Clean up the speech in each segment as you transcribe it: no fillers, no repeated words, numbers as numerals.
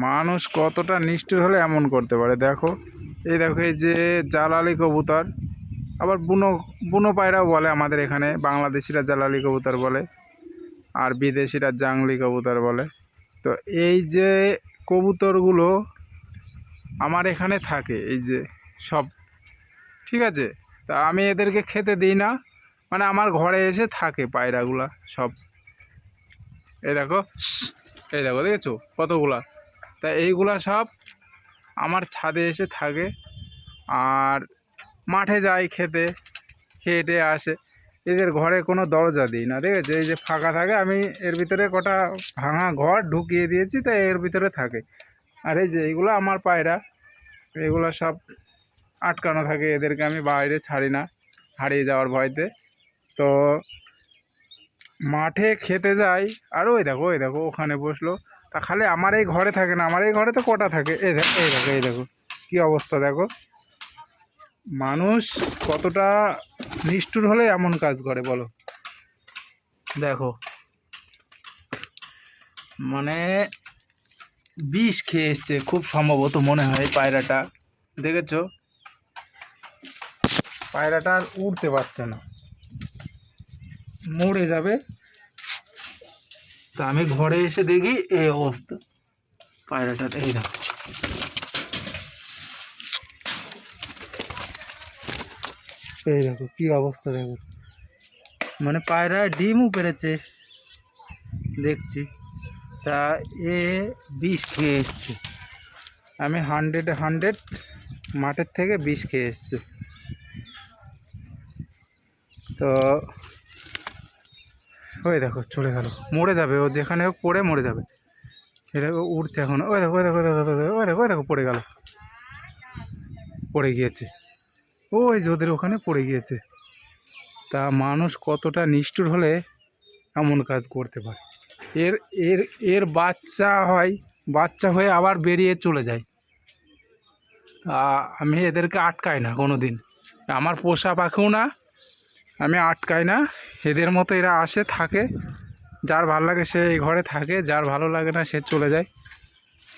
মানুষ কতটা নিষ্ঠুর হলে এমন করতে পারে। দেখো এই যে জালালি কবুতর, আবার বুনো বুনো পায়রাও বলে আমাদের এখানে। বাংলাদেশিরা জালালি কবুতর বলে আর বিদেশিরা জাংলি কবুতর বলে। তো এই যে কবুতরগুলো আমার এখানে থাকে, এই যে সব, ঠিক আছে। তা আমি এদেরকে খেতে দিই না, মানে আমার ঘরে এসে থাকে পায়রাগুলা সব। এই দেখো দেখেছো কতগুলা। তা এইগুলা সব আমার ছাদে এসে থাকে আর মাঠে যায় খেতে, খেয়ে আসে। এদের ঘরে কোনো দরজা দিই না, দেখেছো, এই যে ফাঁকা থাকে, আমি এর ভিতরে কটা ভাঙা ঘর ঢুকিয়ে দিয়েছি, তাই এর ভিতরে থাকে। আর এই যে এইগুলো আমার পায়রা, এগুলো সব আটকানো থাকে, এদেরকে আমি বাইরে ছাড়ি না হারিয়ে যাওয়ার ভয়তে। তো মাঠে খেতে যাই, আর ওই দেখো ওখানে বসলো। তা খালি আমার এই ঘরে থাকে না, আমার এই ঘরে তো কটা থাকে। এই দেখো কী অবস্থা। দেখো মানুষ কতটা নিষ্ঠুর হলে এমন কাজ করে বলো। দেখো মানে বিষ খেয়ে এসছে খুব সম্ভবত, মনে হয় পায়রাটা। দেখেছো পায়রাটা আর উড়তে পারছে না, মরে যাবে। তা আমি ঘরে এসে দেখি এই অবস্থা পায়রাটার। এই দেখো কি অবস্থা। দেখো মানে পায়রা ডিমও পেরেছে দেখছি। তা এ বিষ খেয়ে এসছে, আমি 100 মাঠের থেকে বিষ খেয়ে এসছে। তো ওই দেখো চলে গেল, মরে যাবে ও, যেখানে হোক পড়ে মরে যাবে। এ দেখো উঠছে এখন, ওই দেখো পড়ে গেল, পড়ে গিয়েছে। ওই যে ওদের ওখানে পড়ে গিয়েছে। তা মানুষ কতটা নিষ্ঠুর হলে এমন কাজ করতে পারে। এর এর এর বাচ্চা হয়, বাচ্চা হয়ে আবার বেরিয়ে চলে যায়। আমি এদেরকে আটকাই না কোনো দিন, আমার পোষা পাখিও না, আমি আটকাই না। এদের মতো এরা আসে থাকে, যার ভালো লাগে সে এই ঘরে থাকে, যার ভালো লাগে না সে চলে যায়।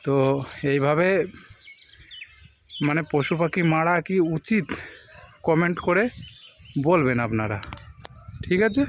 তো এইভাবে মানে পশু পাখি মারা কি উচিত, কমেন্ট করে বলবেন আপনারা, ঠিক আছে।